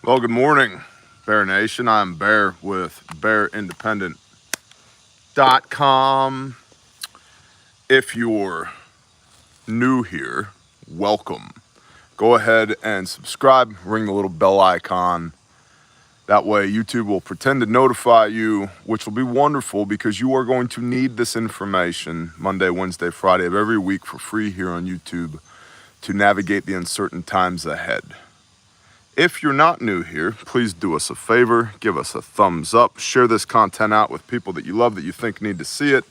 Well, good morning, Bear Nation. I'm Bear with BearIndependent.com. If you're new here, welcome. Go ahead and subscribe, ring the little bell icon. That way YouTube will pretend to notify you, which will be wonderful because you are going to need this information Monday, Wednesday, Friday of every week for free here on YouTube to navigate the uncertain times ahead. If you're not new here, please do us a favor, give us a thumbs up, share this content out with people that you love that you think need to see it,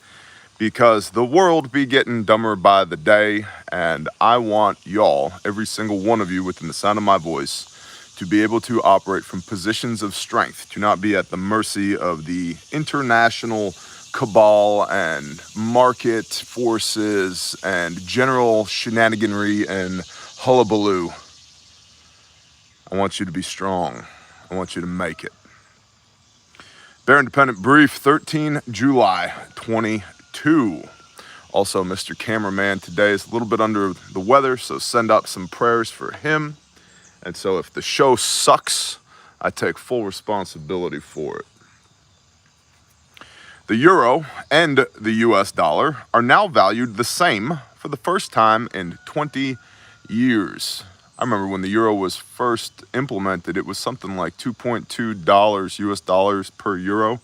because the world be getting dumber by the day, and I want y'all, every single one of you within the sound of my voice, to be able to operate from positions of strength, to not be at the mercy of the international cabal and market forces and general shenaniganry and hullabaloo. I want you to be strong. I want you to make it. Bear Independent Brief, 13 July 22. Also, Mr. Cameraman today is a little bit under the weather, so send up some prayers for him. And so if the show sucks, I take full responsibility for it. The euro and the US dollar are now valued the same for the first time in 20 years. I remember when the euro was first implemented, it was something like $2.2 US dollars per euro,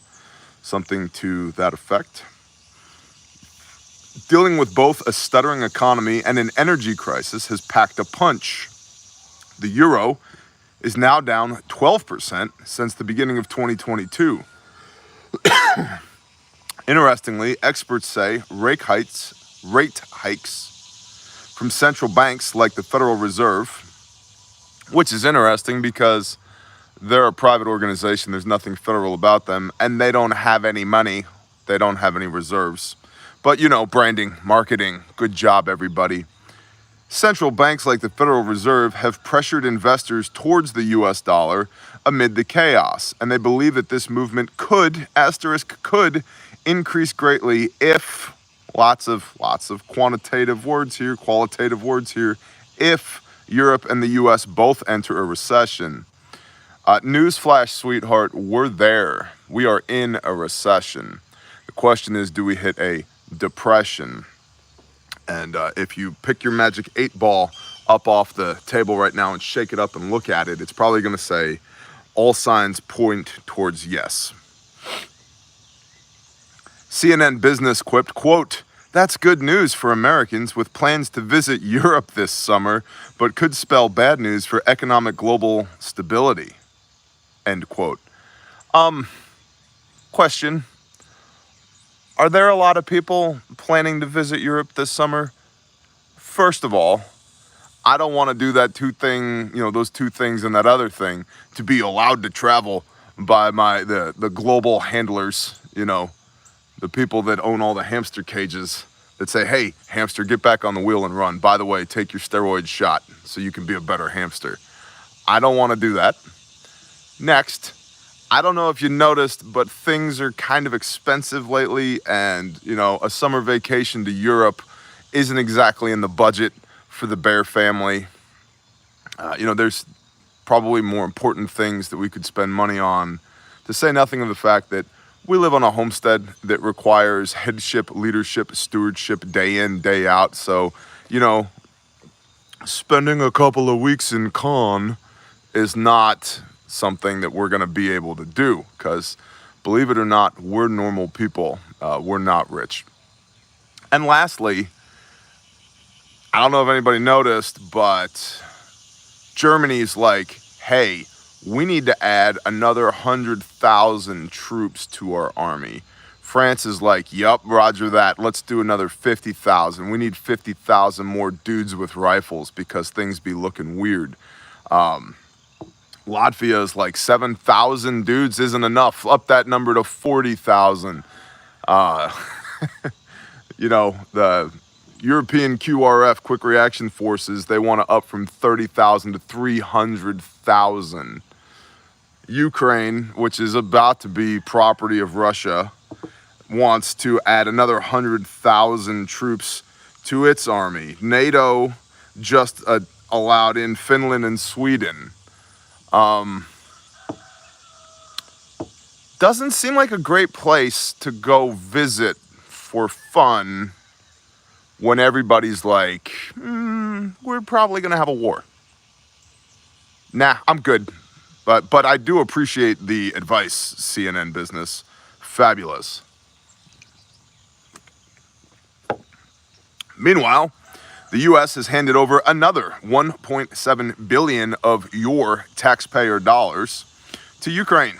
something to that effect. Dealing with both a stuttering economy and an energy crisis has packed a punch. The euro is now down 12% since the beginning of 2022. Interestingly, experts say rate hikes from central banks like the Federal Reserve, which is interesting because they're a private organization. There's nothing federal about them, and they don't have any money. They don't have any reserves. But, branding, marketing, good job, everybody. Central banks like the Federal Reserve have pressured investors towards the US dollar amid the chaos, and they believe that this movement could increase greatly if, lots of qualitative words here, if Europe and the US both enter a recession. Newsflash, sweetheart, we're there. We are in a recession. The question is, do we hit a depression? And if you pick your magic 8-ball up off the table right now and shake it up and look at it, it's probably going to say all signs point towards yes. CNN Business quipped, quote, "That's good news for Americans with plans to visit Europe this summer, but could spell bad news for economic global stability." End quote. Question. Are there a lot of people planning to visit Europe this summer? First of all, I don't want to do that those two things and that other thing to be allowed to travel by the global handlers, the people that own all the hamster cages that say, hey, hamster, get back on the wheel and run. By the way, take your steroid shot so you can be a better hamster. I don't want to do that. Next, I don't know if you noticed, but things are kind of expensive lately, and, a summer vacation to Europe isn't exactly in the budget for the Bear family. There's probably more important things that we could spend money on, to say nothing of the fact that we live on a homestead that requires headship, leadership, stewardship, day in, day out. So, spending a couple of weeks in Cannes is not something that we're going to be able to do because, believe it or not, we're normal people. We're not rich. And lastly, I don't know if anybody noticed, but Germany's like, hey, we need to add another 100,000 troops to our army. France is like, yup, roger that. Let's do another 50,000. We need 50,000 more dudes with rifles because things be looking weird. Latvia is like 7,000 dudes isn't enough. Up that number to 40,000. The European QRF, Quick Reaction Forces, they want to up from 30,000 to 300,000. Ukraine, which is about to be property of Russia, wants to add another 100,000 troops to its army. NATO just allowed in Finland and Sweden. doesn't seem like a great place to go visit for fun when everybody's like, we're probably going to have a war. Nah, I'm good. But I do appreciate the advice, CNN business. Fabulous. Meanwhile, the U.S. has handed over another $1.7 billion of your taxpayer dollars to Ukraine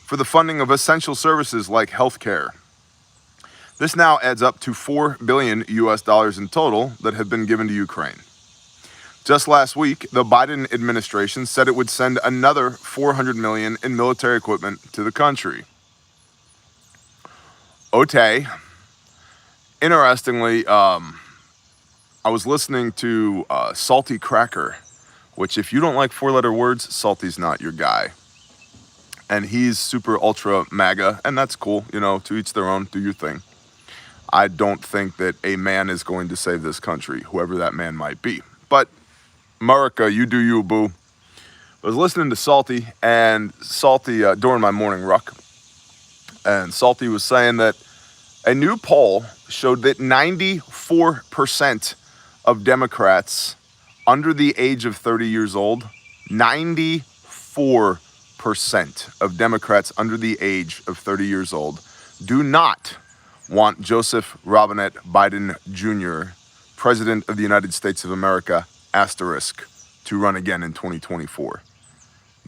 for the funding of essential services like healthcare. This now adds up to $4 billion US dollars in total that have been given to Ukraine. Just last week, the Biden administration said it would send another $400 million in military equipment to the country. Okay. Interestingly, I was listening to Salty Cracker, which if you don't like four-letter words, Salty's not your guy. And he's super ultra MAGA, and that's cool, to each their own, do your thing. I don't think that a man is going to save this country, whoever that man might be. But America, you do you, boo. I was listening to Salty, and Salty, during my morning ruck, and Salty was saying that a new poll showed that 94% of Democrats under the age of 30 years old, 94% of Democrats under the age of 30 years old do not want Joseph Robinette Biden Jr., President of the United States of America, asterisk, to run again in 2024.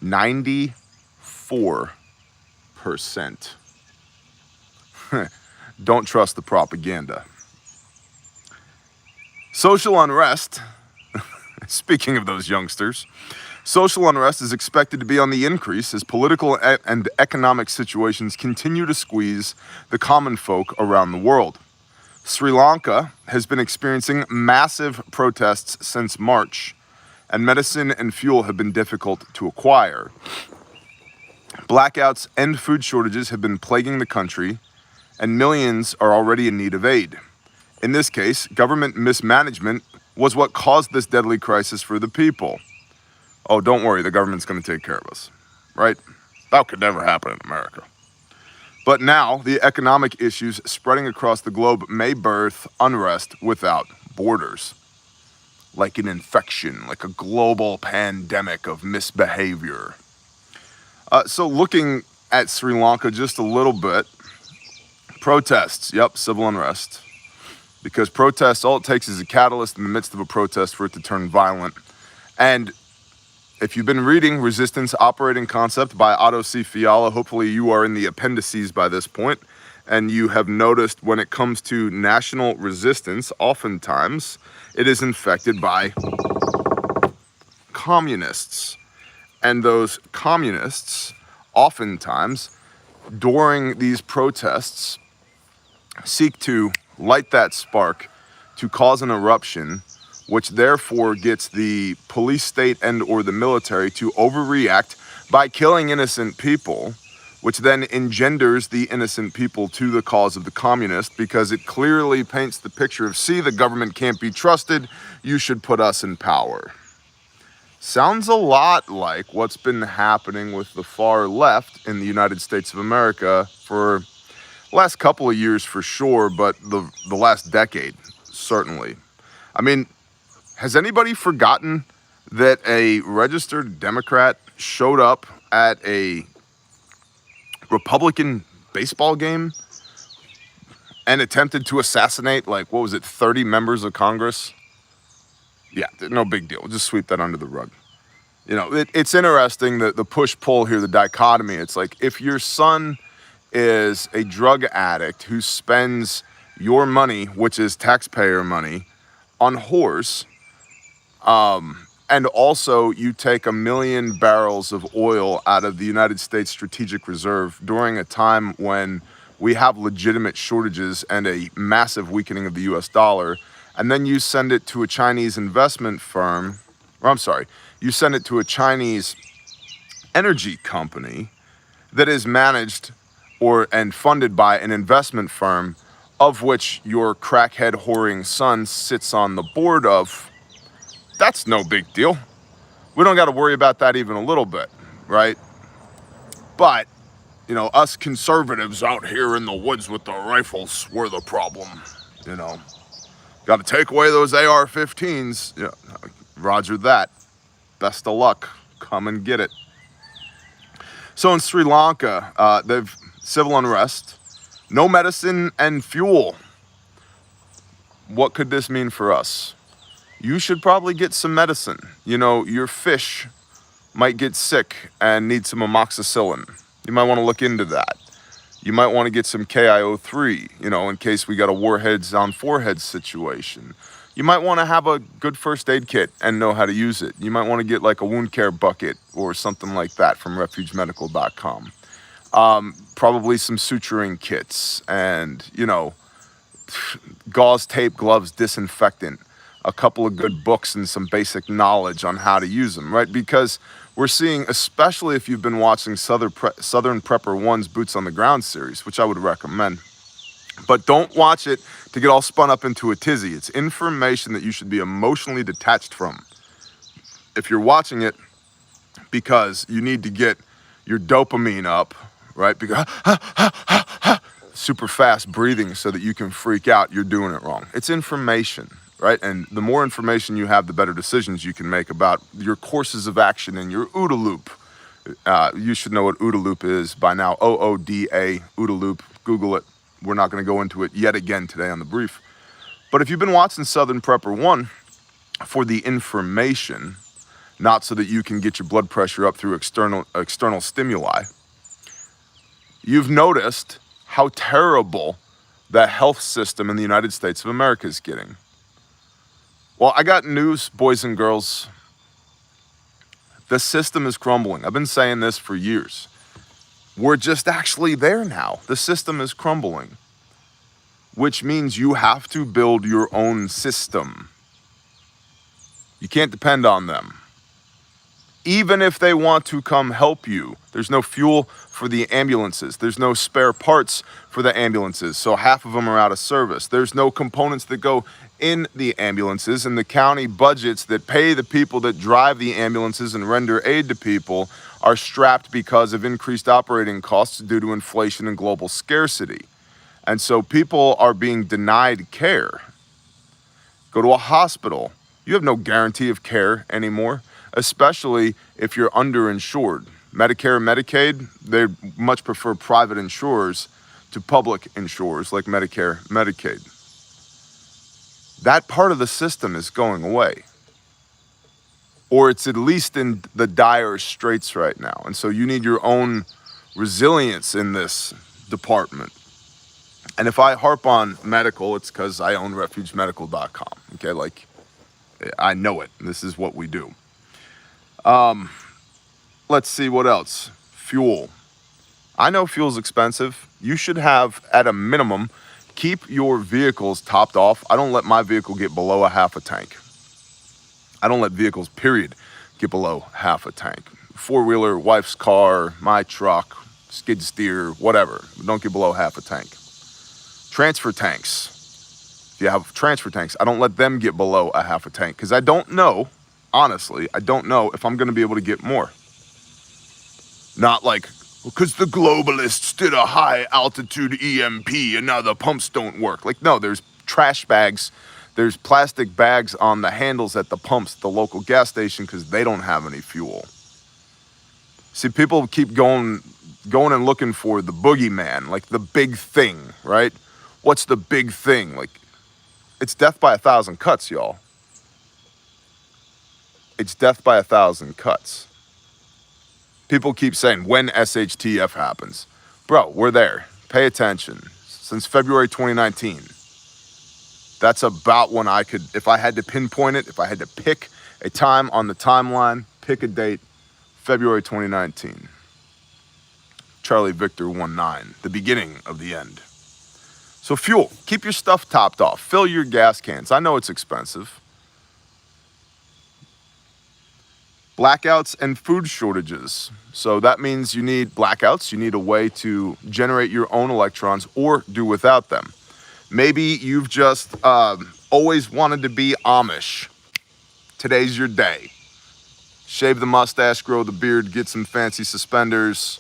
94%. Don't trust the propaganda. Social unrest, speaking of those youngsters, social unrest is expected to be on the increase as political and economic situations continue to squeeze the common folk around the world. Sri Lanka has been experiencing massive protests since March, and medicine and fuel have been difficult to acquire. Blackouts and food shortages have been plaguing the country, and millions are already in need of aid. In this case, government mismanagement was what caused this deadly crisis for the people. Oh, don't worry, the government's going to take care of us, right? That could never happen in America. But now, the economic issues spreading across the globe may birth unrest without borders. Like an infection, like a global pandemic of misbehavior. So looking at Sri Lanka just a little bit, protests, civil unrest. Because protests, all it takes is a catalyst in the midst of a protest for it to turn violent. And if you've been reading Resistance Operating Concept by Otto C. Fiala, hopefully you are in the appendices by this point, and you have noticed when it comes to national resistance, oftentimes it is infected by communists. And those communists, oftentimes, during these protests, seek to light that spark to cause an eruption, which therefore gets the police state and or the military to overreact by killing innocent people, which then engenders the innocent people to the cause of the communist, because it clearly paints the picture of, see, the government can't be trusted, you should put us in power. Sounds a lot like what's been happening with the far left in the United States of America for the last couple of years for sure, but the last decade, certainly. I mean, has anybody forgotten that a registered Democrat showed up at a Republican baseball game and attempted to assassinate, 30 members of Congress? Yeah, no big deal. We'll just sweep that under the rug. It's interesting that the push-pull here, the dichotomy. It's like if your son is a drug addict who spends your money, which is taxpayer money, on whores, and also you take 1 million barrels of oil out of the United States Strategic Reserve during a time when we have legitimate shortages and a massive weakening of the US dollar, and then you send it to a Chinese investment firm, you send it to a Chinese energy company that is managed and funded by an investment firm of which your crackhead whoring son sits on the board of. That's no big deal. We don't got to worry about that even a little bit, right? But you know, us conservatives out here in the woods with the rifles were the problem, you know. Got to take away those AR-15s. Yeah, roger that. Best of luck. Come and get it. So in Sri Lanka, they've civil unrest, no medicine and fuel. What could this mean for us? You should probably get some medicine. You know, your fish might get sick and need some amoxicillin. You might want to look into that. You might want to get some KIO3, you know, in case we got a warheads on foreheads situation. You might want to have a good first aid kit and know how to use it. You might want to get like a wound care bucket or something like that from refugemedical.com. Probably some suturing kits and, you know, gauze, tape, gloves, disinfectant, a couple of good books and some basic knowledge on how to use them, right? Because we're seeing, especially if you've been watching Southern Prepper 1's Boots on the Ground series, which I would recommend, but don't watch it to get all spun up into a tizzy. It's information that you should be emotionally detached from. If you're watching it because you need to get your dopamine up, right? Because super fast breathing so that you can freak out, you're doing it wrong. It's information, right? And the more information you have, the better decisions you can make about your courses of action in your OODA loop. You should know what OODA loop is by now. OODA, OODA loop. Google it. We're not going to go into it yet again today on the brief. But if you've been watching Southern Prepper 1 for the information, not so that you can get your blood pressure up through external stimuli, you've noticed how terrible the health system in the United States of America is getting. Well, I got news, boys and girls. The system is crumbling. I've been saying this for years. We're just actually there now. The system is crumbling, which means you have to build your own system. You can't depend on them. Even if they want to come help you, there's no fuel for the ambulances. There's no spare parts for the ambulances, so half of them are out of service. There's no components that go in the ambulances, and the county budgets that pay the people that drive the ambulances and render aid to people are strapped because of increased operating costs due to inflation and global scarcity. And so people are being denied care. Go to a hospital. You have no guarantee of care anymore, especially if you're underinsured. Medicare and Medicaid, they much prefer private insurers to public insurers like Medicare, Medicaid. That part of the system is going away. Or it's at least in the dire straits right now. And so you need your own resilience in this department. And if I harp on medical, it's because I own refugemedical.com. Okay, like, I know it. This is what we do. Let's see what else. Fuel. I know fuel's expensive. You should have, at a minimum, keep your vehicles topped off. I don't let my vehicle get below a half a tank. I don't let vehicles, period, get below half a tank. Four-wheeler, wife's car, my truck, skid steer, whatever. Don't get below half a tank. Transfer tanks. If you have transfer tanks, I don't let them get below a half a tank because I don't know, honestly, I don't know if I'm going to be able to get more. Not like, because the globalists did a high altitude EMP and now the pumps don't work. Like, no, there's trash bags. There's plastic bags on the handles at the pumps at the local gas station because they don't have any fuel. See, people keep going and looking for the boogeyman, like the big thing, right? What's the big thing? Like, it's death by 1,000 cuts, y'all. It's death by 1,000 cuts. People keep saying, when SHTF happens. Bro, we're there. Pay attention. Since February 2019. That's about when I could, if I had to pinpoint it, if I had to pick a time on the timeline, pick a date, February 2019. Charlie Victor 19, the beginning of the end. So fuel, keep your stuff topped off. Fill your gas cans. I know it's expensive. Blackouts and food shortages. So that means you need blackouts. You need a way to generate your own electrons or do without them. Maybe you've just always wanted to be Amish. Today's your day. Shave the mustache, grow the beard, get some fancy suspenders,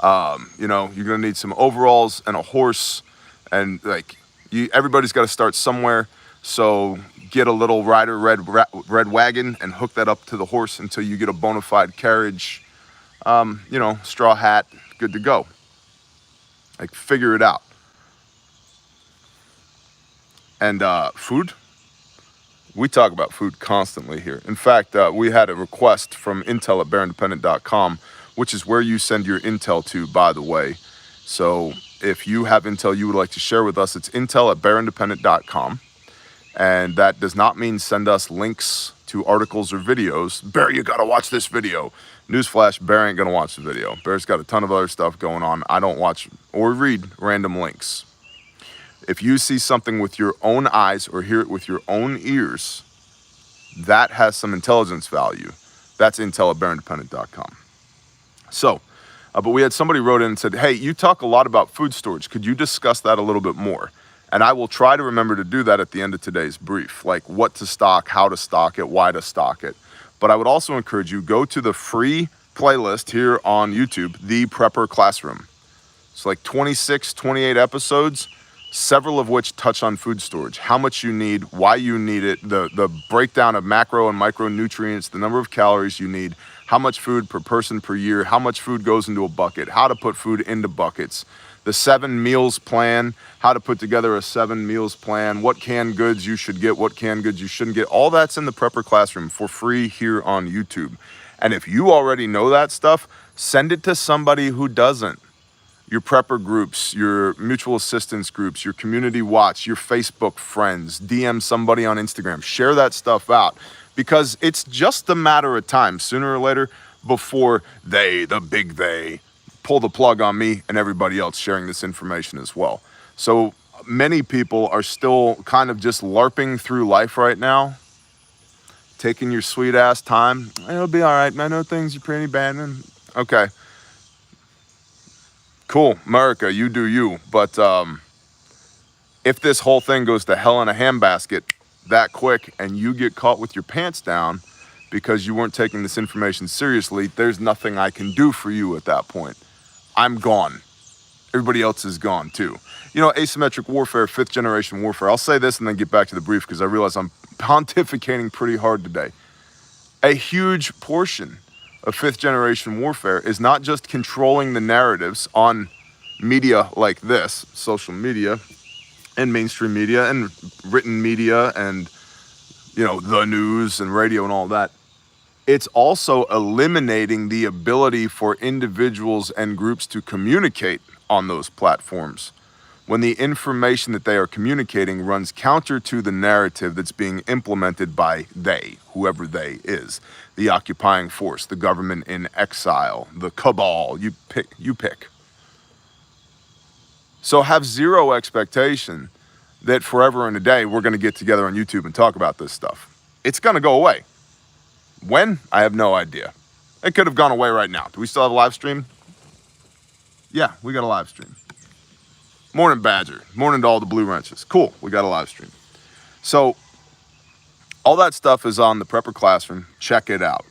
You know, you're gonna need some overalls and a horse, and like everybody's got to start somewhere. So get a little rider red wagon and hook that up to the horse until you get a bona fide carriage. You know, straw hat, good to go. Like, figure it out. And food. We talk about food constantly here. In fact, we had a request from Intel at BearIndependent.com, which is where you send your Intel to, by the way. So if you have Intel you would like to share with us, it's Intel at BearIndependent.com. And that does not mean send us links to articles or videos. Bear, you gotta watch this video. Newsflash, Bear ain't gonna watch the video. Bear's got a ton of other stuff going on. I don't watch or read random links. If you see something with your own eyes or hear it with your own ears, that has some intelligence value. That's Intel at BearIndependent.com. So, but we had somebody wrote in and said, hey, you talk a lot about food storage. Could you discuss that a little bit more? And I will try to remember to do that at the end of today's brief, like what to stock, how to stock it, why to stock it. But I would also encourage you, go to the free playlist here on YouTube, The Prepper Classroom. It's like 26, 28 episodes, several of which touch on food storage, how much you need, why you need it, the breakdown of macro and micronutrients, the number of calories you need, how much food per person per year, how much food goes into a bucket, how to put food into buckets, the 7 meals plan, how to put together a 7 meals plan, what canned goods you should get, what canned goods you shouldn't get. All that's in the Prepper Classroom for free here on YouTube. And if you already know that stuff, send it to somebody who doesn't. Your prepper groups, your mutual assistance groups, your community watch, your Facebook friends, DM somebody on Instagram, share that stuff out, because it's just a matter of time, sooner or later, before the big they, pull the plug on me and everybody else sharing this information as well. So many people are still kind of just LARPing through life right now, taking your sweet ass time. It'll be all right. I know things are pretty bad. Okay. Cool, America, you do you. But if this whole thing goes to hell in a handbasket that quick and you get caught with your pants down because you weren't taking this information seriously, there's nothing I can do for you at that point. I'm gone. Everybody else is gone too. You know, asymmetric warfare, 5th generation warfare. I'll say this and then get back to the brief because I realize I'm pontificating pretty hard today. A huge portion of 5th generation warfare is not just controlling the narratives on media like this, social media and mainstream media and written media and, you know, the news and radio and all that. It's also eliminating the ability for individuals and groups to communicate on those platforms when the information that they are communicating runs counter to the narrative that's being implemented by they, whoever they is, the occupying force, the government in exile, the cabal, you pick. So have zero expectation that forever and a day we're going to get together on YouTube and talk about this stuff. It's going to go away. When? I have no idea. It could have gone away right now. Do we still have a live stream? Yeah, we got a live stream. Morning, Badger. Morning to all the blue wrenches. Cool, we got a live stream. So, all that stuff is on the Prepper Classroom. Check it out.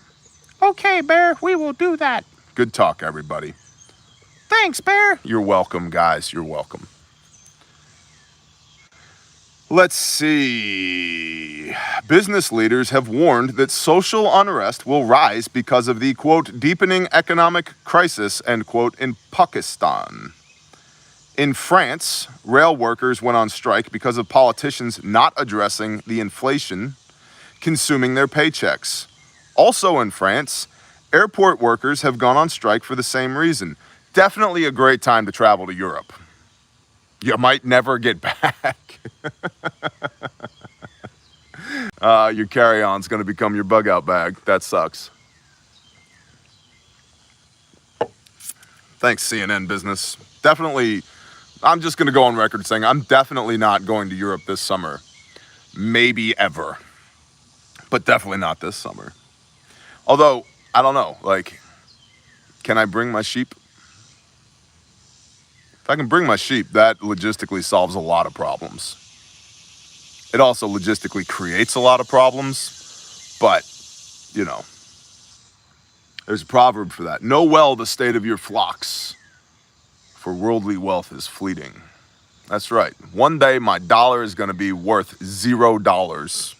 Okay, Bear, we will do that. Good talk, everybody. Thanks, Bear. You're welcome, guys. You're welcome. Let's see. Business leaders have warned that social unrest will rise because of the, quote, deepening economic crisis, end quote, in Pakistan. In France, rail workers went on strike because of politicians not addressing the inflation consuming their paychecks. Also in France, airport workers have gone on strike for the same reason. Definitely a great time to travel to Europe. You might never get back. Your carry-on's going to become your bug-out bag. That sucks. Thanks, CNN Business. Definitely, I'm just going to go on record saying I'm definitely not going to Europe this summer. Maybe ever. But definitely not this summer. Although, I don't know, like, can I bring my sheep? If I can bring my sheep, that logistically solves a lot of problems. It also logistically creates a lot of problems, but, you know, there's a proverb for that. Know well the state of your flocks for worldly wealth is fleeting. That's right. One day my dollar is going to be worth $0,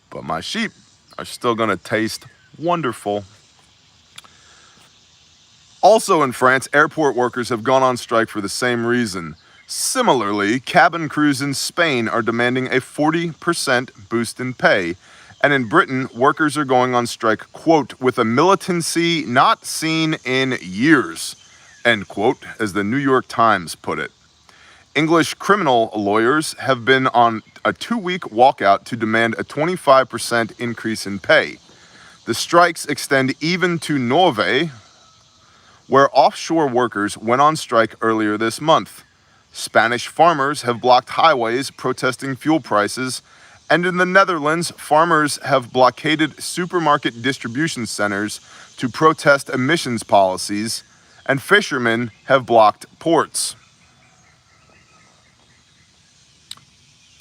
but my sheep are still going to taste wonderful. Also in France, airport workers have gone on strike for the same reason. Similarly, cabin crews in Spain are demanding a 40% boost in pay. And in Britain, workers are going on strike, quote, with a militancy not seen in years, end quote, as the New York Times put it. English criminal lawyers have been on a 2-week walkout to demand a 25% increase in pay. The strikes extend even to Norway, where offshore workers went on strike earlier this month. Spanish farmers have blocked highways protesting fuel prices, and in the Netherlands, farmers have blockaded supermarket distribution centers to protest emissions policies, and fishermen have blocked ports.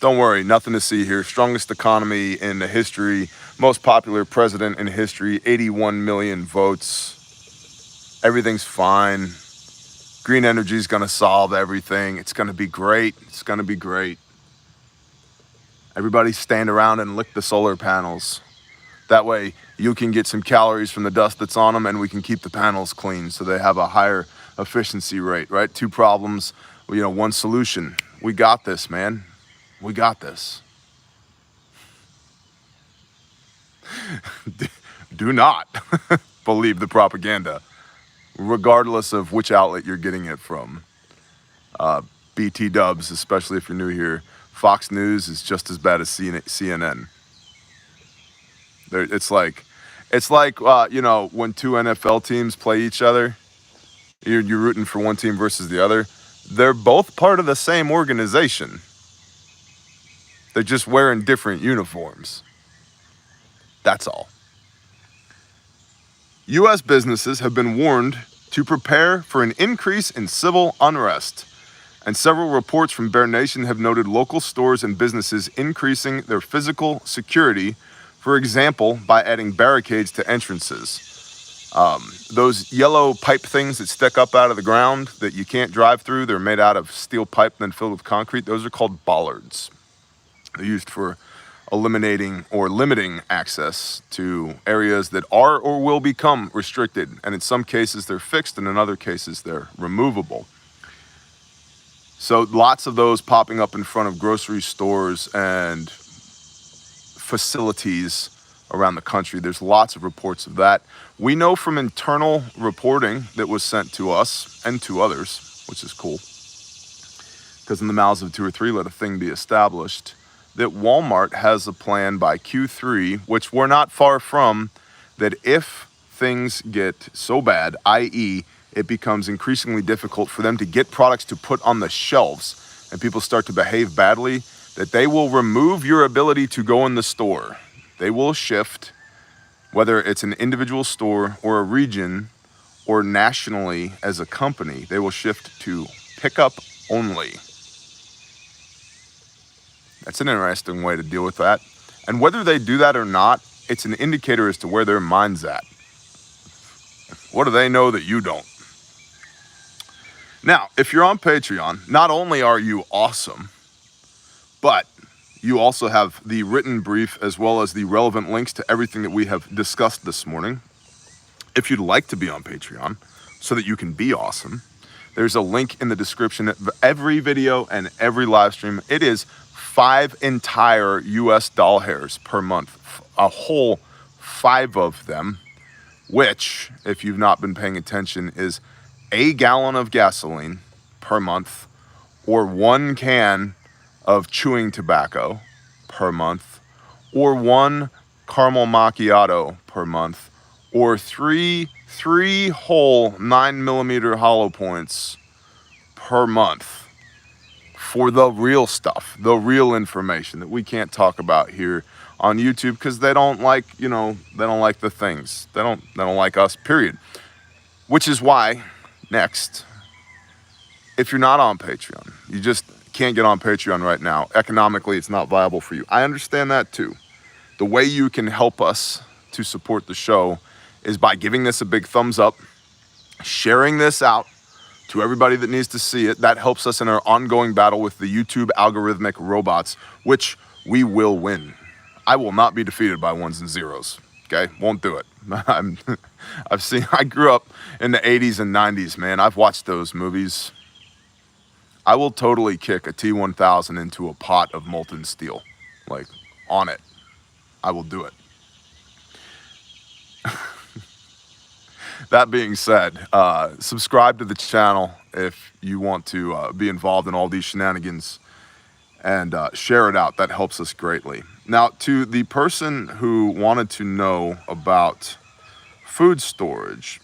Don't worry, nothing to see here. Strongest economy in the history, most popular president in history, 81 million votes. Everything's fine. Green energy is going to solve everything. It's going to be great. It's going to be great. Everybody stand around and lick the solar panels. That way you can get some calories from the dust that's on them, and we can keep the panels clean so they have a higher efficiency rate, right? 2 problems, 1 solution. We got this, man. We got this. Do not believe the propaganda, regardless of which outlet you're getting it from. BT dubs, especially if you're new here. Fox News is just as bad as CNN. It's like when 2 NFL teams play each other, you're rooting for one team versus the other. They're both part of the same organization. They're just wearing different uniforms. That's all. U.S. businesses have been warned to prepare for an increase in civil unrest, and several reports from Bear Nation have noted local stores and businesses increasing their physical security, for example, by adding barricades to entrances. Those yellow pipe things that stick up out of the ground that you can't drive through, they're made out of steel pipe and then filled with concrete. Those are called bollards. They're used for eliminating or limiting access to areas that are or will become restricted. And in some cases, they're fixed, and in other cases, they're removable. So lots of those popping up in front of grocery stores and facilities around the country. There's lots of reports of that. We know from internal reporting that was sent to us and to others, which is cool, because in the mouths of 2 or 3 let a thing be established, that Walmart has a plan by Q3, which we're not far from, that if things get so bad, i.e., it becomes increasingly difficult for them to get products to put on the shelves and people start to behave badly, that they will remove your ability to go in the store. They will shift, whether it's an individual store or a region or nationally as a company, they will shift to pickup only. That's an interesting way to deal with that. And whether they do that or not, it's an indicator as to where their mind's at. What do they know that you don't? Now, if you're on Patreon, not only are you awesome, but you also have the written brief as well as the relevant links to everything that we have discussed this morning. If you'd like to be on Patreon so that you can be awesome, there's a link in the description of every video and every live stream. It is 5 entire US doll hairs per month, a whole 5 of them, which, if you've not been paying attention, is a gallon of gasoline per month, or 1 can of chewing tobacco per month, or 1 caramel macchiato per month, or three whole 9mm hollow points per month. For the real stuff, the real information that we can't talk about here on YouTube because they don't like, they don't like the things. They don't like us, period. Which is why, next, if you're not on Patreon, you just can't get on Patreon right now. Economically, it's not viable for you. I understand that too. The way you can help us to support the show is by giving this a big thumbs up, sharing this out to everybody that needs to see it. That helps us in our ongoing battle with the YouTube algorithmic robots, which we will win. I will not be defeated by ones and zeros. Okay, won't do it. I grew up in the 80s and 90s, man. I've watched those movies. I will totally kick a T-1000 into a pot of molten steel. Like, on it. I will do it. That being said, subscribe to the channel if you want to be involved in all these shenanigans, and share it out. That helps us greatly. Now, to the person who wanted to know about food storage,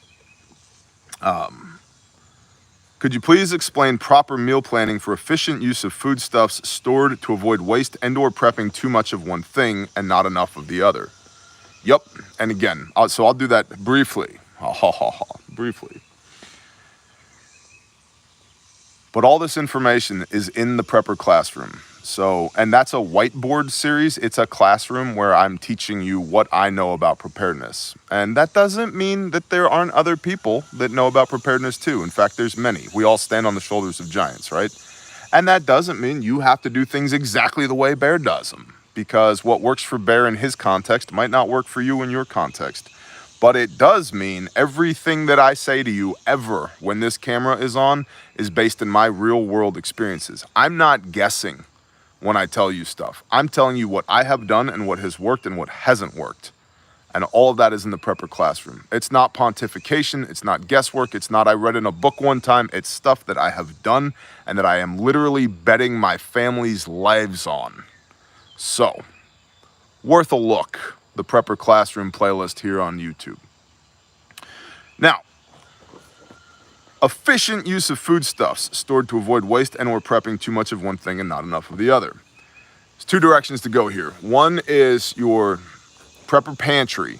could you please explain proper meal planning for efficient use of foodstuffs stored to avoid waste and/or prepping too much of one thing and not enough of the other? Yep, and again, so I'll do that briefly. Briefly. But all this information is in the Prepper Classroom. So, and that's a whiteboard series. It's a classroom where I'm teaching you what I know about preparedness. And that doesn't mean that there aren't other people that know about preparedness too. In fact, there's many. We all stand on the shoulders of giants, right? And that doesn't mean you have to do things exactly the way Bear does them, because what works for Bear in his context might not work for you in your context. But it does mean everything that I say to you ever when this camera is on is based in my real world experiences. I'm not guessing when I tell you stuff. I'm telling you what I have done and what has worked and what hasn't worked. And all of that is in the Prepper Classroom. It's not pontification. It's not guesswork. It's not I read in a book one time. It's stuff that I have done and that I am literally betting my family's lives on. So, worth a look. The Prepper Classroom playlist here on YouTube. Now, efficient use of foodstuffs stored to avoid waste and/or prepping too much of one thing and not enough of the other. There's two directions to go here. One is your Prepper Pantry.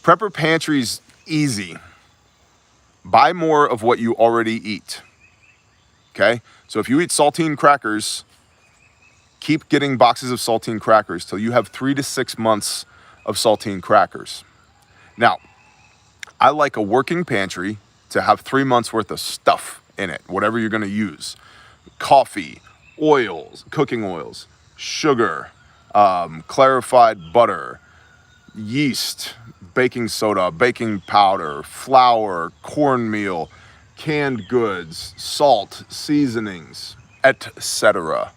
Prepper Pantry's easy. Buy more of what you already eat. Okay? So if you eat saltine crackers, keep getting boxes of saltine crackers till you have 3 to 6 months of saltine crackers. Now, I like a working pantry to have 3 months worth of stuff in it, whatever you're gonna use. Coffee, oils, cooking oils, sugar, clarified butter, yeast, baking soda, baking powder, flour, cornmeal, canned goods, salt, seasonings, etc.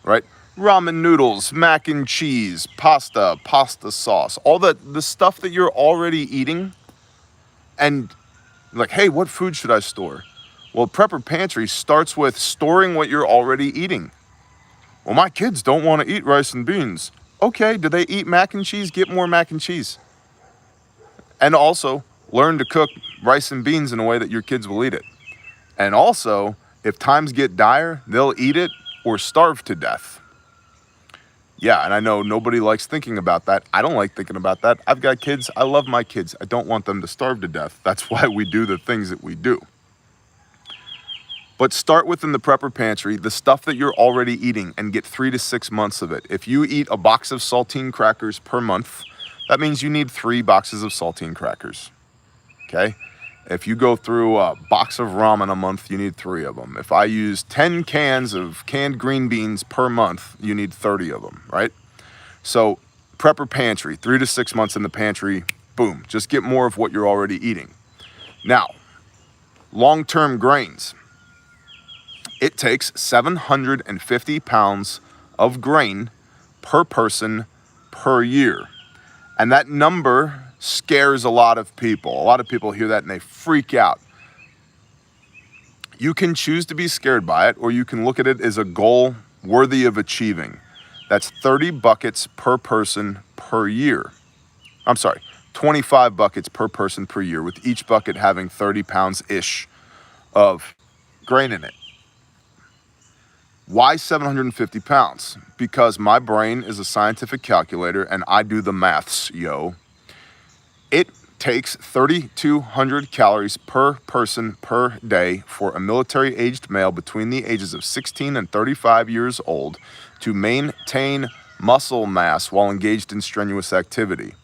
Right? Ramen noodles, mac and cheese, pasta, pasta sauce, all the stuff that you're already eating. And like, hey, what food should I store? Well, Prepper Pantry starts with storing what you're already eating. Well, my kids don't want to eat rice and beans. Okay, do they eat mac and cheese? Get more mac and cheese. And also, learn to cook rice and beans in a way that your kids will eat it. And also, if times get dire, they'll eat it or starve to death. Yeah, and I know nobody likes thinking about that. I don't like thinking about that. I've got kids. I love my kids. I don't want them to starve to death. That's why we do the things that we do. But start within the Prepper Pantry, the stuff that you're already eating, and get 3 to 6 months of it. If you eat a box of saltine crackers per month, that means you need 3 boxes of saltine crackers. Okay? If you go through a box of ramen a month, you need 3 of them. If I use 10 cans of canned green beans per month, you need 30 of them, right? So, Prepper Pantry, 3 to 6 months in the pantry, boom. Just get more of what you're already eating. Now, long-term grains. It takes 750 pounds of grain per person per year. And that number scares a lot of people. A lot of people hear that and they freak out. You can choose to be scared by it, or you can look at it as a goal worthy of achieving. That's 30 buckets per person per year. I'm sorry, 25 buckets per person per year, with each bucket having 30 pounds-ish of grain in it. Why 750 pounds? Because my brain is a scientific calculator and I do the maths, yo. It takes 3,200 calories per person per day for a military-aged male between the ages of 16 and 35 years old to maintain muscle mass while engaged in strenuous activity.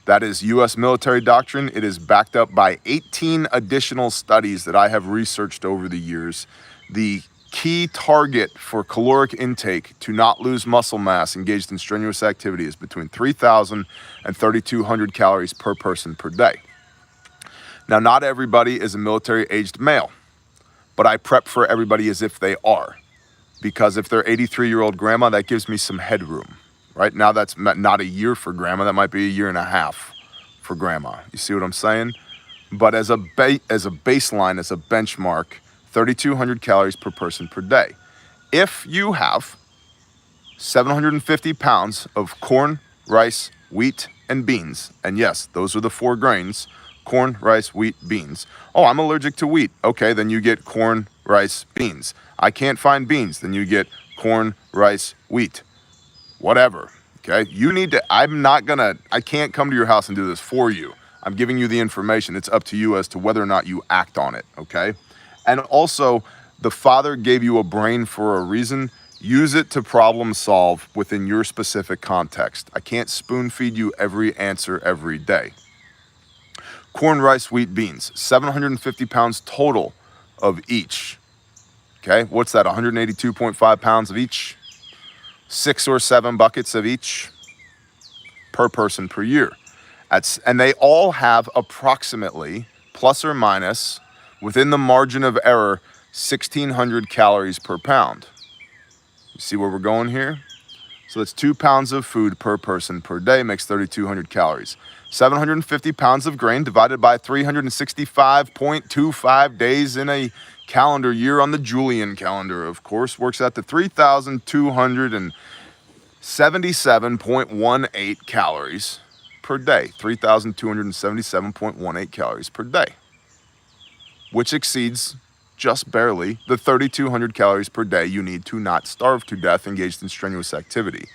That is U.S. military doctrine. It is backed up by 18 additional studies that I have researched over the years. The key target for caloric intake to not lose muscle mass engaged in strenuous activity is between 3,000 and 3,200 calories per person per day. Now, not everybody is a military-aged male, but I prep for everybody as if they are, because if they're 83-year-old grandma, that gives me some headroom. Right now, that's not a year for grandma. That might be a year and a half for grandma. You see what I'm saying? But as a baseline, as a benchmark, 3,200 calories per person per day. If you have 750 pounds of corn, rice, wheat, and beans, and yes, those are the 4 grains, corn, rice, wheat, beans. Oh, I'm allergic to wheat. Okay, then you get corn, rice, beans. I can't find beans. Then you get corn, rice, wheat. Whatever, okay? You need to, I can't come to your house and do this for you. I'm giving you the information. It's up to you as to whether or not you act on it, okay? And also, the Father gave you a brain for a reason. Use it to problem solve within your specific context. I can't spoon feed you every answer every day. Corn, rice, wheat, beans, 750 pounds total of each, okay? What's that, 182.5 pounds of each? 6 or 7 buckets of each per person per year. And they all have approximately, plus or minus, within the margin of error, 1,600 calories per pound. You see where we're going here? So that's 2 pounds of food per person per day makes 3,200 calories. 750 pounds of grain divided by 365.25 days in a calendar year on the Julian calendar, of course, works out to 3,277.18 calories per day. 3,277.18 calories per day, which exceeds just barely the 3,200 calories per day you need to not starve to death engaged in strenuous activity.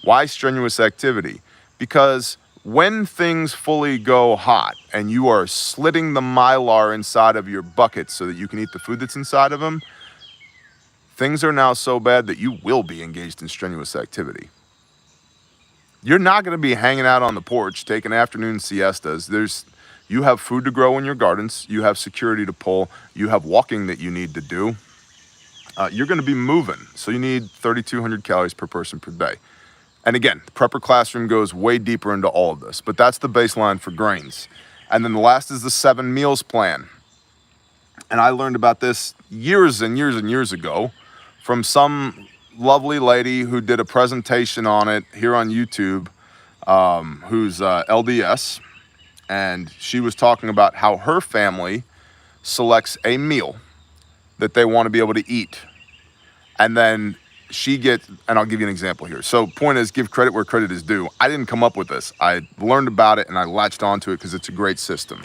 Why strenuous activity? Because when things fully go hot and you are slitting the mylar inside of your bucket so that you can eat the food that's inside of them, things are now so bad that you will be engaged in strenuous activity. You're not going to be hanging out on the porch taking afternoon siestas. You have food to grow in your gardens. You have security to pull. You have walking that you need to do. You're going to be moving. So you need 3,200 calories per person per day. And again, the prepper classroom goes way deeper into all of this, but that's the baseline for grains. And then the last is the 7 meals plan. And I learned about this years and years and years ago from some lovely lady who did a presentation on it here on YouTube, who's LDS. And she was talking about how her family selects a meal that they want to be able to eat. And then and I'll give you an example here. So point is, give credit where credit is due. I didn't come up with this. I learned about it and I latched onto it because it's a great system.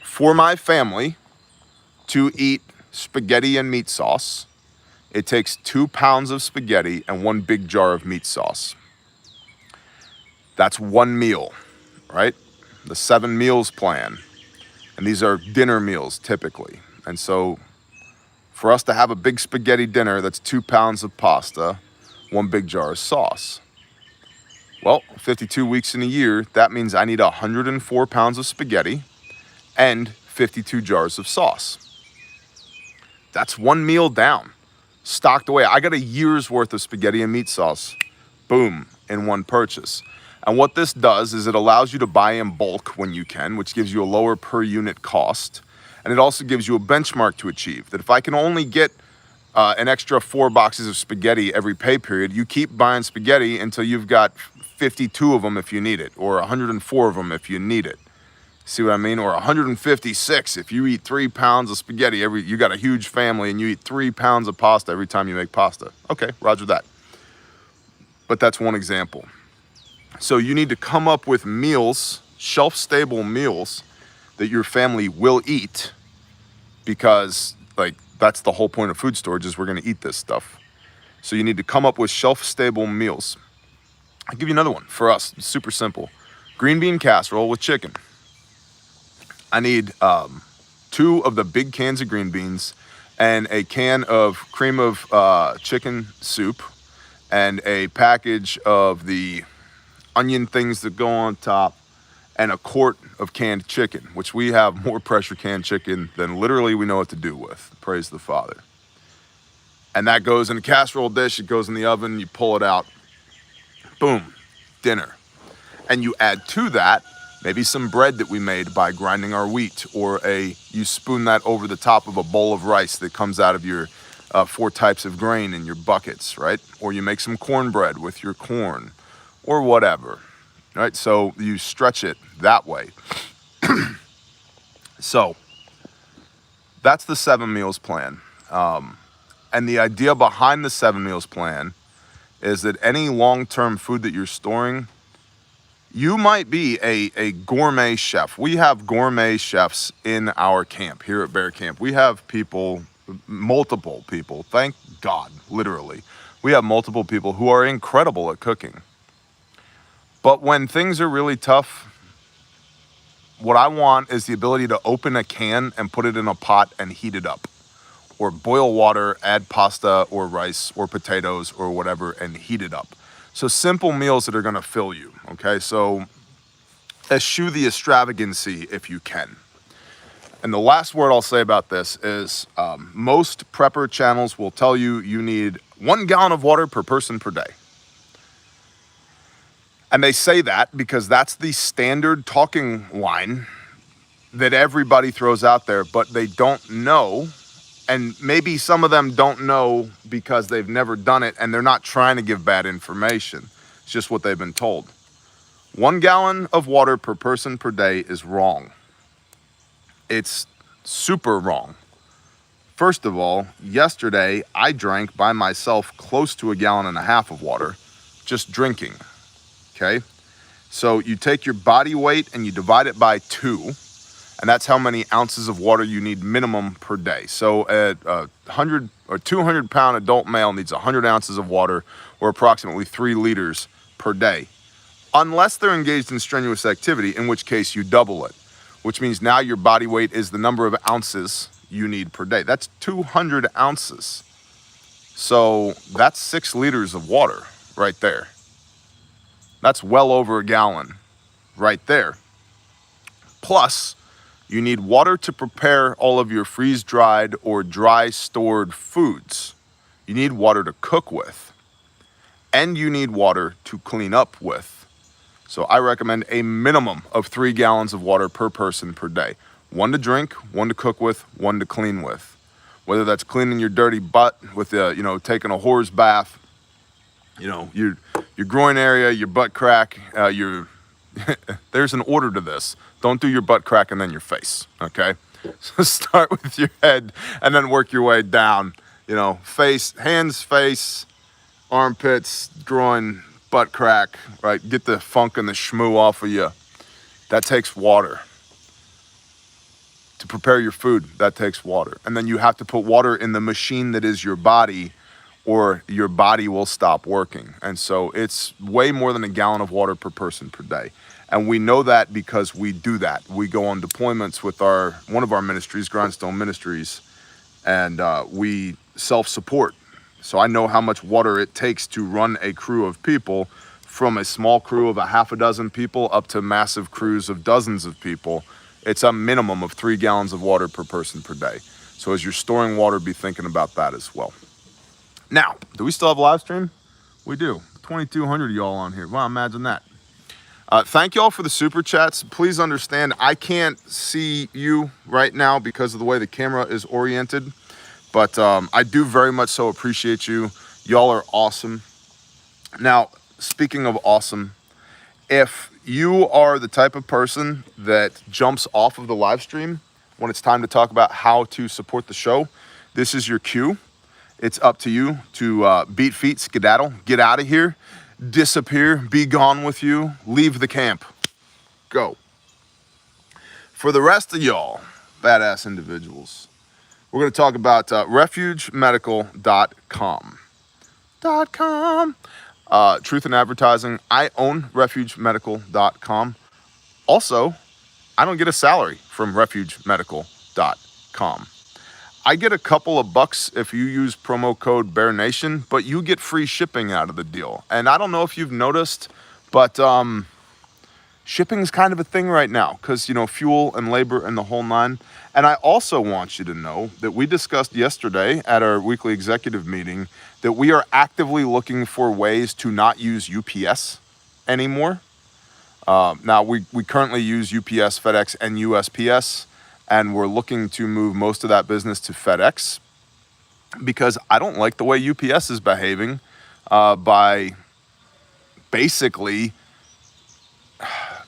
For my family to eat spaghetti and meat sauce, it takes 2 pounds of spaghetti and 1 big jar of meat sauce. That's 1 meal, right? The 7 meals plan. And these are dinner meals typically. And so for us to have a big spaghetti dinner, that's 2 pounds of pasta, 1 big jar of sauce. Well, 52 weeks in a year, that means I need 104 pounds of spaghetti and 52 jars of sauce. That's 1 meal down, stocked away. I got a year's worth of spaghetti and meat sauce, boom, in one purchase. And what this does is it allows you to buy in bulk when you can, which gives you a lower per unit cost. And it also gives you a benchmark to achieve, that if I can only get an extra 4 boxes of spaghetti every pay period, you keep buying spaghetti until you've got 52 of them if you need it, or 104 of them if you need it. See what I mean? Or 156 if you eat 3 pounds of spaghetti you got a huge family and you eat 3 pounds of pasta every time you make pasta. Okay, roger that. But that's one example. So you need to come up with meals, shelf-stable meals, that your family will eat, because that's the whole point of food storage, is we're going to eat this stuff. So you need to come up with shelf-stable meals. I'll give you another one for us. It's super simple. Green bean casserole with chicken. I need 2 of the big cans of green beans and a can of cream of chicken soup and a package of the onion things that go on top and a quart of canned chicken, which we have more pressure canned chicken than literally we know what to do with. Praise the Father. And that goes in a casserole dish, it goes in the oven, you pull it out, boom, dinner. And you add to that maybe some bread that we made by grinding our wheat, or you spoon that over the top of a bowl of rice that comes out of your 4 types of grain in your buckets, right? Or you make some cornbread with your corn, or whatever, right? So you stretch it that way. So that's the 7 meals plan. And the idea behind the 7 meals plan is that any long-term food that you're storing, you might be a gourmet chef. We have gourmet chefs in our camp here at Bear Camp. We have people, multiple people, thank God, literally. We have multiple people who are incredible at cooking. But when things are really tough, what I want is the ability to open a can and put it in a pot and heat it up. Or boil water, add pasta or rice or potatoes or whatever and heat it up. So simple meals that are gonna fill you, okay? So eschew the extravagancy if you can. And the last word I'll say about this is most prepper channels will tell you you need 1 gallon of water per person per day. And they say that because that's the standard talking line that everybody throws out there, but they don't know. And maybe some of them don't know because they've never done it and they're not trying to give bad information. It's just what they've been told. 1 gallon of water per person per day is wrong. It's super wrong. First of all, yesterday I drank by myself close to 1.5 gallons of water, just drinking, okay? So you take your body weight and you divide it by 2, and that's how many ounces of water you need minimum per day. So a 100 or 200 pound adult male needs 100 ounces of water, or approximately 3 liters per day. Unless they're engaged in strenuous activity, in which case you double it, which means now your body weight is the number of ounces you need per day. That's 200 ounces. So that's 6 liters of water right there. That's well over 1 gallon right there. Plus, you need water to prepare all of your freeze-dried or dry stored foods. You need water to cook with. And you need water to clean up with. So I recommend a minimum of 3 gallons of water per person per day. 1 to drink, 1 to cook with, 1 to clean with. Whether that's cleaning your dirty butt with, taking a whore's bath, your groin area, your butt crack, there's an order to this. Don't do your butt crack and then your face, okay? So start with your head and then work your way down. Face, hands, face, armpits, groin, butt crack, right? Get the funk and the schmoo off of you. That takes water. To prepare your food, that takes water. And then you have to put water in the machine that is your body, or your body will stop working. And so it's way more than 1 gallon of water per person per day. And we know that because we do that. We go on deployments with one of our ministries, Grindstone Ministries, and we self-support. So I know how much water it takes to run a crew of people, from a small crew of a half a dozen people up to massive crews of dozens of people. It's a minimum of 3 gallons of water per person per day. So as you're storing water, be thinking about that as well. Now, do we still have a live stream? We do. 2,200 of y'all on here. Wow, imagine that. Thank y'all for the super chats. Please understand, I can't see you right now because of the way the camera is oriented, but I do very much so appreciate you. Y'all are awesome. Now, speaking of awesome, if you are the type of person that jumps off of the live stream when it's time to talk about how to support the show, this is your cue. It's up to you to beat feet, skedaddle, get out of here, disappear, be gone with you, leave the camp, go. For the rest of y'all, badass individuals, we're going to talk about refugemedical.com. Truth in advertising. I own refugemedical.com. Also, I don't get a salary from refugemedical.com. I get a couple of bucks if you use promo code BearNation, but you get free shipping out of the deal. And I don't know if you've noticed, but shipping's kind of a thing right now because, you know, fuel and labor and the whole nine. And I also want you to know that we discussed yesterday at our weekly executive meeting that we are actively looking for ways to not use UPS anymore. Now, we currently use UPS, FedEx, and USPS, and we're looking to move most of that business to FedEx because I don't like the way UPS is behaving by basically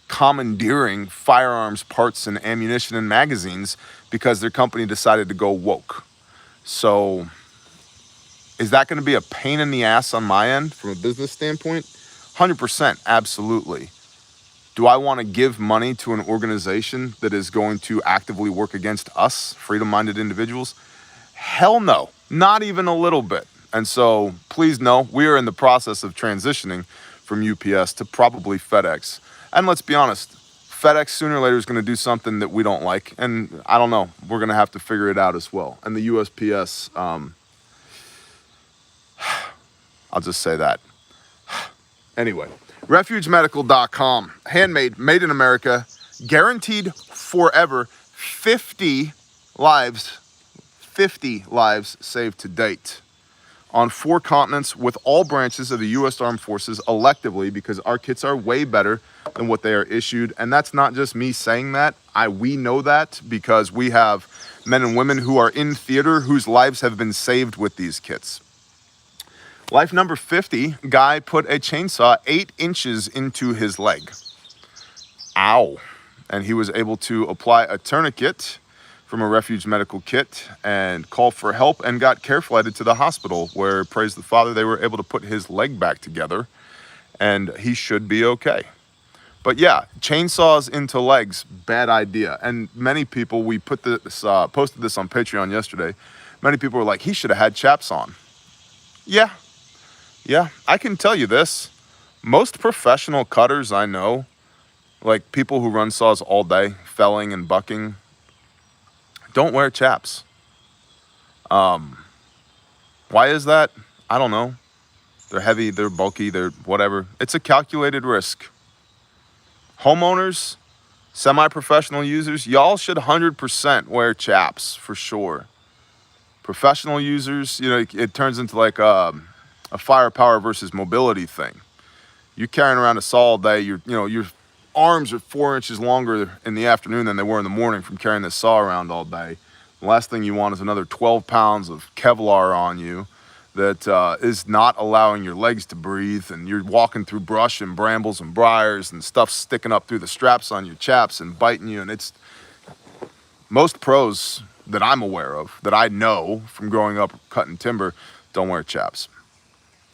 commandeering firearms parts and ammunition and magazines because their company decided to go woke. So is that going to be a pain in the ass on my end from a business standpoint? 100%, absolutely. Do I want to give money to an organization that is going to actively work against us, freedom-minded individuals? Hell no, not even a little bit. And so please know, we are in the process of transitioning from UPS to probably FedEx. And let's be honest, FedEx sooner or later is going to do something that we don't like. And I don't know, we're going to have to figure it out as well. And the USPS, I'll just say that. Anyway, refugemedical.com, handmade, made in America, guaranteed forever, 50 lives saved to date on 4 continents with all branches of the U.S. Armed Forces electively, because our kits are way better than what they are issued. And that's not just me saying that. We know that because we have men and women who are in theater whose lives have been saved with these kits. Life number 50, guy put a chainsaw 8 inches into his leg. Ow. And he was able to apply a tourniquet from a Refuge Medical kit and call for help and got care flighted to the hospital where, praise the Father, they were able to put his leg back together and he should be okay. But yeah, chainsaws into legs, bad idea. And many people, we put this, posted this on Patreon yesterday. Many people were like, he should have had chaps on. Yeah, I can tell you this. Most professional cutters I know, like people who run saws all day, felling and bucking, don't wear chaps. Why is that? I don't know. They're heavy, they're bulky, they're whatever. It's a calculated risk. Homeowners, semi-professional users, y'all should 100% wear chaps for sure. Professional users, you know, it turns into like a firepower versus mobility thing. You're carrying around a saw all day, your arms are 4 inches longer in the afternoon than they were in the morning from carrying this saw around all day. The last thing you want is another 12 pounds of Kevlar on you that is not allowing your legs to breathe, and you're walking through brush and brambles and briars and stuff sticking up through the straps on your chaps and biting you. And it's most pros that I'm aware of, that I know from growing up cutting timber, don't wear chaps.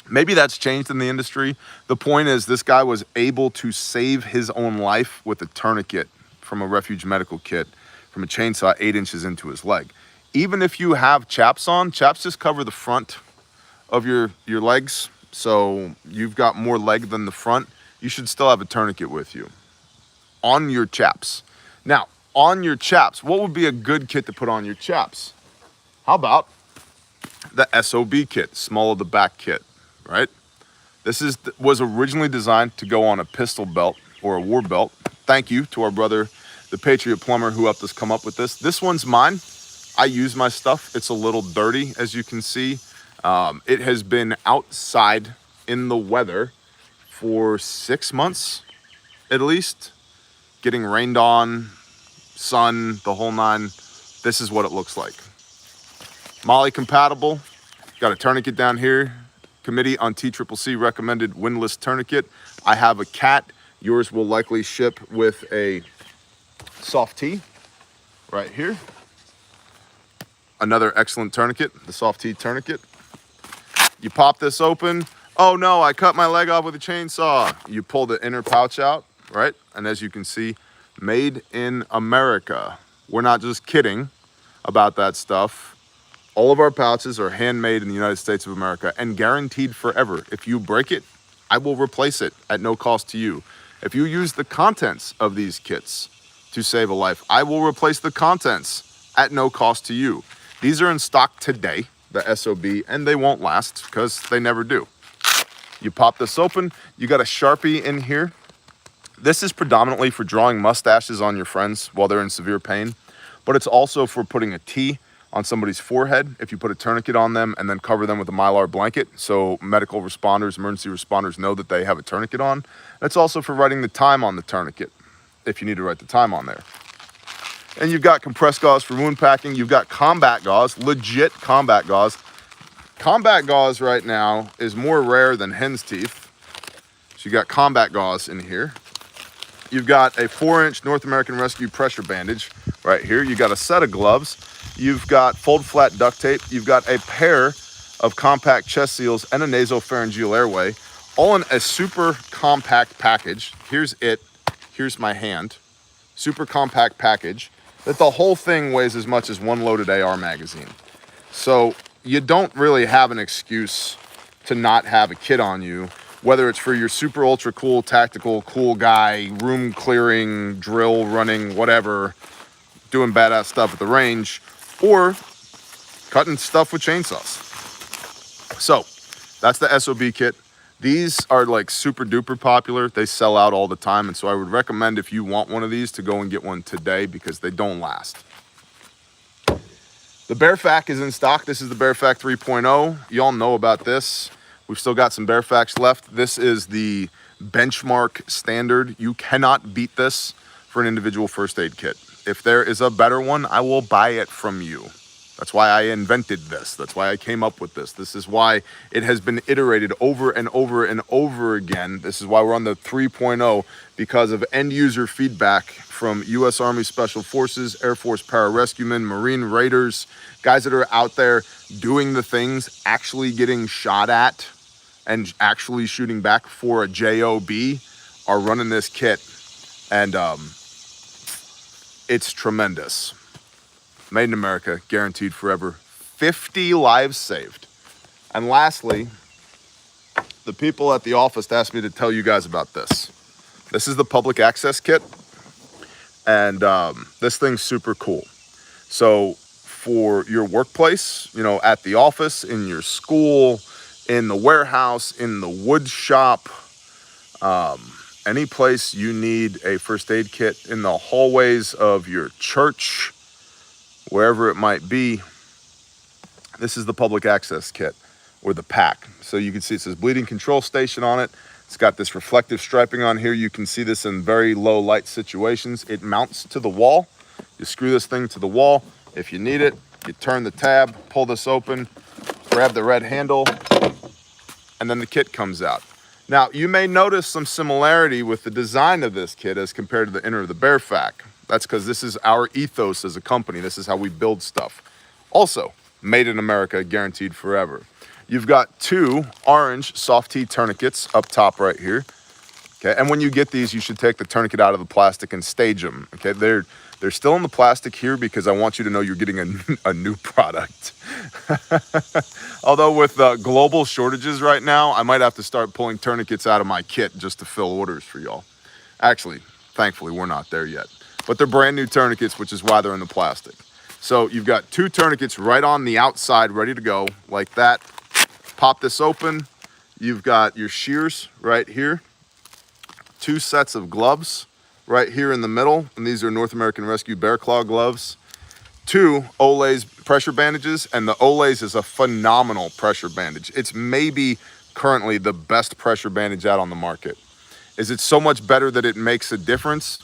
Maybe that's changed in the industry. The point is, this guy was able to save his own life with a tourniquet from a Refuge Medical kit from a chainsaw 8 inches into his leg. Even if you have chaps on, chaps just cover the front of your legs. So you've got more leg than the front. You should still have a tourniquet with you on your chaps. Now, on your chaps, what would be a good kit to put on your chaps? How about the SOB kit, small of the back kit? Right? This was originally designed to go on a pistol belt or a war belt. Thank you to our brother, the Patriot Plumber, who helped us come up with this. This one's mine. I use my stuff. It's a little dirty, as you can see. It has been outside in the weather for 6 months, at least. Getting rained on, sun, the whole nine. This is what it looks like. Molly compatible. Got a tourniquet down here. Committee on TCCC recommended windlass tourniquet. I have a cat. Yours will likely ship with a soft tee right here. Another excellent tourniquet, the soft tee tourniquet. You pop this open. Oh no, I cut my leg off with a chainsaw. You pull the inner pouch out, right? And as you can see, made in America. We're not just kidding about that stuff. All of our pouches are handmade in the United States of America and guaranteed forever. If you break it, I will replace it at no cost to you. If you use the contents of these kits to save a life, I will replace the contents at no cost to you. These are in stock today, the SOB, and they won't last because they never do. You pop this open, you got a Sharpie in here This is predominantly for drawing mustaches on your friends while they're in severe pain, but it's also for putting a T on somebody's forehead if you put a tourniquet on them and then cover them with a Mylar blanket so medical responders, emergency responders know that they have a tourniquet on. It's also for writing the time on the tourniquet if you need to write the time on there. And you've got compressed gauze for wound packing. You've got combat gauze, legit combat gauze. Combat gauze right now is more rare than hen's teeth. So you got combat gauze in here. You've got a 4-inch North American Rescue pressure bandage right here. You got a set of gloves. You've got fold flat duct tape. You've got a pair of compact chest seals and a nasopharyngeal airway, all in a super compact package. Here's it. Here's my hand. Super compact package that the whole thing weighs as much as one loaded AR magazine. So you don't really have an excuse to not have a kit on you, whether it's for your super ultra cool, tactical, cool guy, room clearing, drill running, whatever, doing badass stuff at the range, or cutting stuff with chainsaws. So that's the SOB kit. These are like super duper popular. They sell out all the time. And so I would recommend, if you want one of these, to go and get one today because they don't last. The BearFAK is in stock. This is the BearFAK 3.0. Y'all know about this. We've still got some BearFAKs left. This is the benchmark standard. You cannot beat this for an individual first aid kit. If there is a better one, I will buy it from you. That's why I invented this. That's why I came up with this. This is why it has been iterated over and over and over again. This is why we're on the 3.0, because of end user feedback from U.S. Army Special Forces, Air Force pararescuemen, Marine Raiders, guys that are out there doing the things, actually getting shot at and actually shooting back for a JOB, are running this kit. And it's tremendous. Made in America, guaranteed forever. 50 lives saved. And lastly, the people at the office asked me to tell you guys about this. This is the public access kit. And this thing's super cool. So for your workplace, you know, at the office, in your school, in the warehouse, in the wood shop, any place you need a first aid kit, in the hallways of your church, wherever it might be, this is the public access kit, or the pack. So you can see it says bleeding control station on it. It's got this reflective striping on here. You can see this in very low light situations. It mounts to the wall. You screw this thing to the wall. If you need it, you turn the tab, pull this open, grab the red handle, and then the kit comes out. Now, you may notice some similarity with the design of this kit as compared to the inner of the BearFAK. That's because this is our ethos as a company. This is how we build stuff. Also, made in America, guaranteed forever. You've got 2 orange soft T tourniquets up top right here. Okay, and when you get these, you should take the tourniquet out of the plastic and stage them. Okay, they're still in the plastic here because I want you to know you're getting a new product. Although with global shortages right now, I might have to start pulling tourniquets out of my kit just to fill orders for y'all. Actually, thankfully, we're not there yet. But they're brand new tourniquets, which is why they're in the plastic. So you've got 2 tourniquets right on the outside, ready to go, like that. Pop this open. You've got your shears right here. 2 sets of gloves right here in the middle. And these are North American Rescue Bear Claw gloves. 2 Olays pressure bandages. And the Olays is a phenomenal pressure bandage. It's maybe currently the best pressure bandage out on the market. Is it so much better that it makes a difference?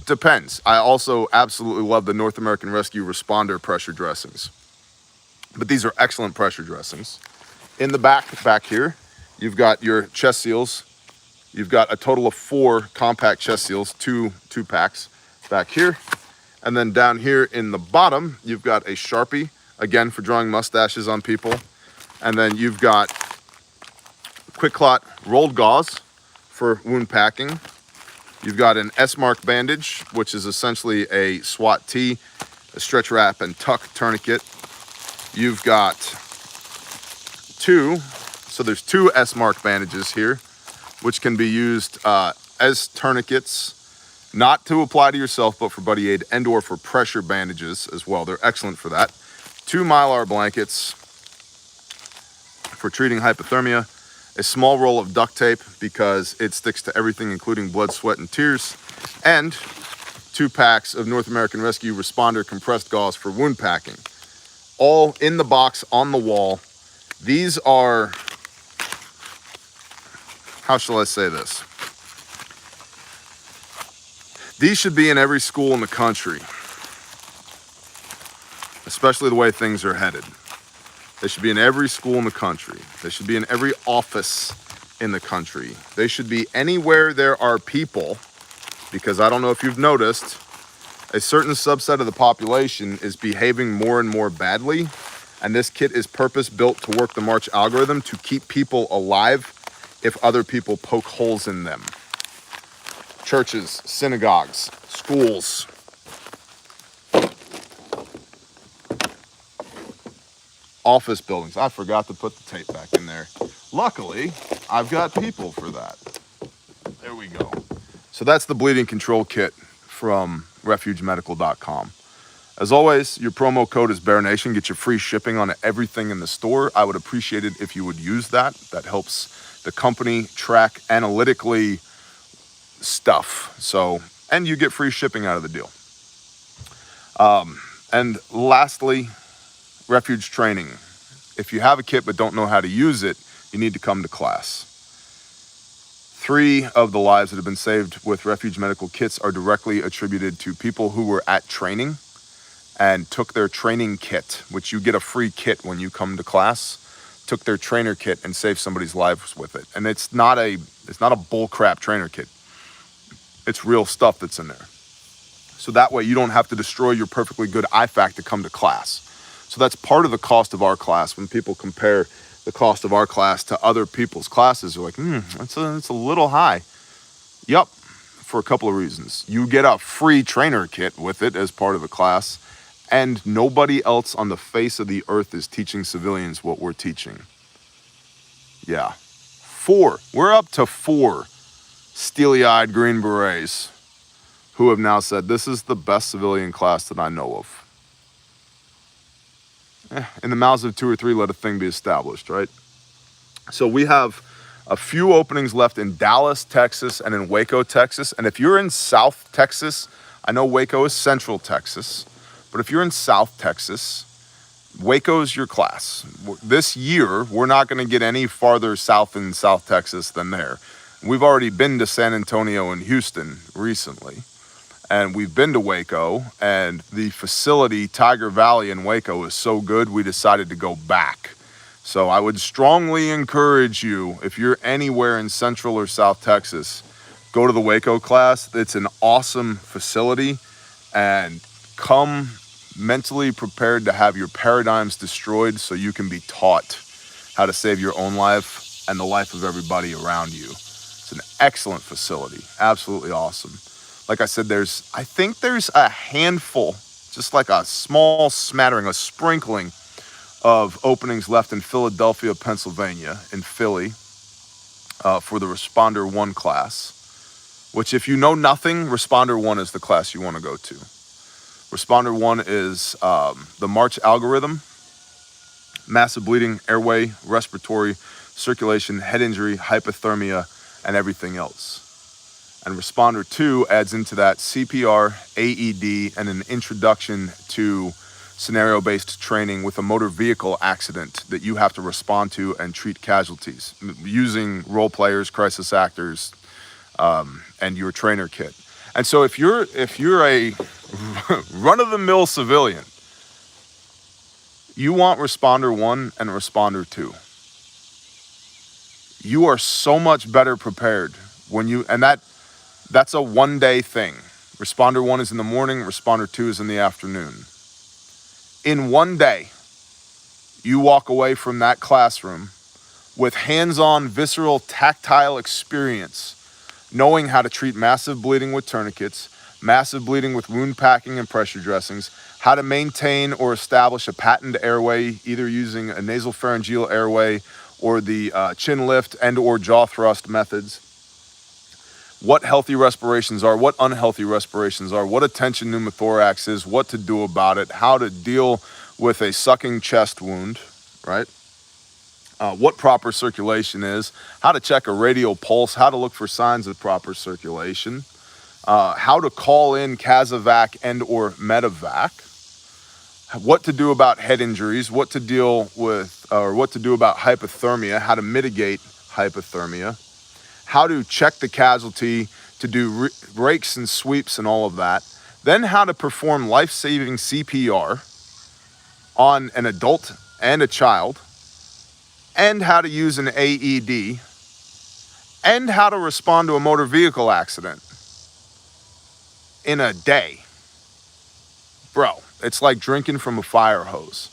Depends. I also absolutely love the North American Rescue Responder pressure dressings. But these are excellent pressure dressings. In the back here, you've got your chest seals. You've got a total of 4 compact chest seals, two packs back here. And then down here in the bottom, you've got a Sharpie, again, for drawing mustaches on people. And then you've got Quick Clot rolled gauze for wound packing. You've got an S-mark bandage, which is essentially a SWAT T, a stretch wrap and tuck tourniquet. You've got 2, so there's 2 S-mark bandages here, which can be used as tourniquets, not to apply to yourself, but for buddy aid and or for pressure bandages as well. They're excellent for that. 2 Mylar blankets for treating hypothermia. a small roll of duct tape because it sticks to everything, including blood, sweat, and tears, and 2 packs of North American Rescue Responder compressed gauze for wound packing. All in the box on the wall. These are, how shall I say this? These should be in every school in the country, especially the way things are headed. They should be in every school in the country. They should be in every office in the country. They should be anywhere there are people, because I don't know if you've noticed, a certain subset of the population is behaving more and more badly, and this kit is purpose-built to work the March algorithm to keep people alive if other people poke holes in them. Churches, synagogues, schools. Office buildings. I forgot to put the tape back in there. Luckily, I've got people for that. There we go. So that's the bleeding control kit from refugemedical.com. As always, your promo code is BearNation. Get your free shipping on everything in the store. I would appreciate it if you would use that. That helps the company track analytically stuff. So, and you get free shipping out of the deal. And lastly, refuge training. If you have a kit but don't know how to use it, you need to come to class. 3 of the lives that have been saved with refuge medical kits are directly attributed to people who were at training and took their training kit, which you get a free kit when you come to class, took their trainer kit and saved somebody's lives with it. And it's not a bullcrap trainer kit. It's real stuff that's in there. So that way you don't have to destroy your perfectly good IFAK to come to class. So that's part of the cost of our class. When people compare the cost of our class to other people's classes, they're like, it's a little high. Yup, for a couple of reasons. You get a free trainer kit with it as part of the class, and nobody else on the face of the earth is teaching civilians what we're teaching. Yeah. 4. We're up to 4 steely-eyed Green Berets who have now said, this is the best civilian class that I know of. In the mouths of 2 or 3, let a thing be established, right? So we have a few openings left in Dallas, Texas, and in Waco, Texas. And if you're in South Texas, I know Waco is Central Texas, but if you're in South Texas, Waco's your class. This year, we're not going to get any farther south in South Texas than there. We've already been to San Antonio and Houston recently. And we've been to Waco, and the facility, Tiger Valley in Waco, is so good, we decided to go back. So I would strongly encourage you, if you're anywhere in Central or South Texas, go to the Waco class. It's an awesome facility, and come mentally prepared to have your paradigms destroyed so you can be taught how to save your own life and the life of everybody around you. It's an excellent facility, absolutely awesome. Like I said, I think there's a handful, just like a small smattering, a sprinkling of openings left in Philadelphia, Pennsylvania, in Philly, for the Responder 1 class, which if you know nothing, Responder 1 is the class you want to go to. Responder 1 is the March algorithm, massive bleeding, airway, respiratory, circulation, head injury, hypothermia, and everything else. And Responder 2 adds into that CPR, AED, and an introduction to scenario-based training with a motor vehicle accident that you have to respond to and treat casualties using role players, crisis actors, and your trainer kit. And so if you're a run-of-the-mill civilian, you want Responder 1 and Responder 2. You are so much better prepared when you, and that's a one-day thing. Responder 1 is in the morning, Responder 2 is in the afternoon. In one day, you walk away from that classroom with hands-on, visceral, tactile experience, knowing how to treat massive bleeding with tourniquets, massive bleeding with wound packing and pressure dressings, how to maintain or establish a patent airway, either using a nasopharyngeal airway or the chin lift and or jaw thrust methods, what healthy respirations are, what unhealthy respirations are, what a tension pneumothorax is, what to do about it, how to deal with a sucking chest wound, right? what proper circulation is, how to check a radial pulse, how to look for signs of proper circulation, how to call in Casevac and or Medevac, what to do about head injuries, what to deal with, or what to do about hypothermia, how to mitigate hypothermia, how to check the casualty, to do rakes and sweeps and all of that, then how to perform life-saving CPR on an adult and a child, and how to use an AED, and how to respond to a motor vehicle accident in a day. Bro, it's like drinking from a fire hose.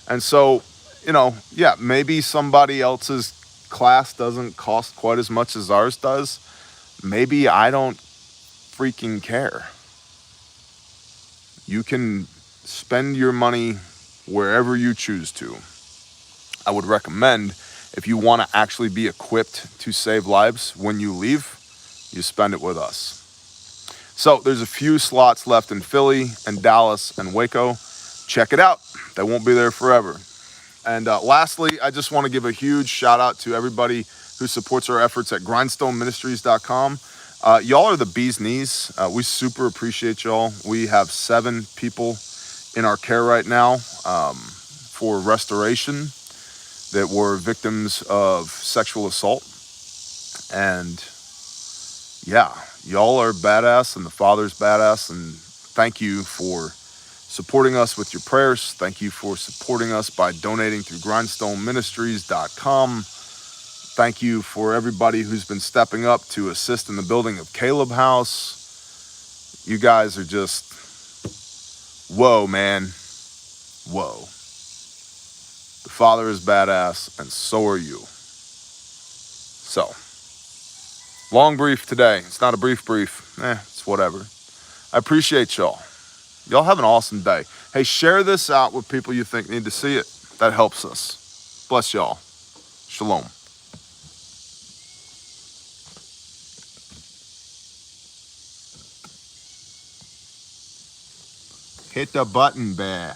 And so, you know, yeah, maybe somebody else's class doesn't cost quite as much as ours does. Maybe I don't freaking care. You can spend your money wherever you choose to. I would recommend, if you want to actually be equipped to save lives when you leave, you spend it with us. So there's a few slots left in Philly and Dallas and Waco. Check it out. They won't be there forever. And lastly, I just want to give a huge shout out to everybody who supports our efforts at grindstoneministries.com. Y'all are the bee's knees. We super appreciate y'all. We have 7 people in our care right now for restoration that were victims of sexual assault. And yeah, y'all are badass and the Father's badass. And thank you for supporting us with your prayers. Thank you for supporting us by donating through grindstoneministries.com. Thank you for everybody who's been stepping up to assist in the building of Kaleb House. You guys are just, whoa, man. Whoa. The Father is badass, and so are you. So, long brief today. It's not a brief. It's whatever. I appreciate y'all. Y'all have an awesome day. Hey, share this out with people you think need to see it. That helps us. Bless y'all. Shalom. Hit the button, bear.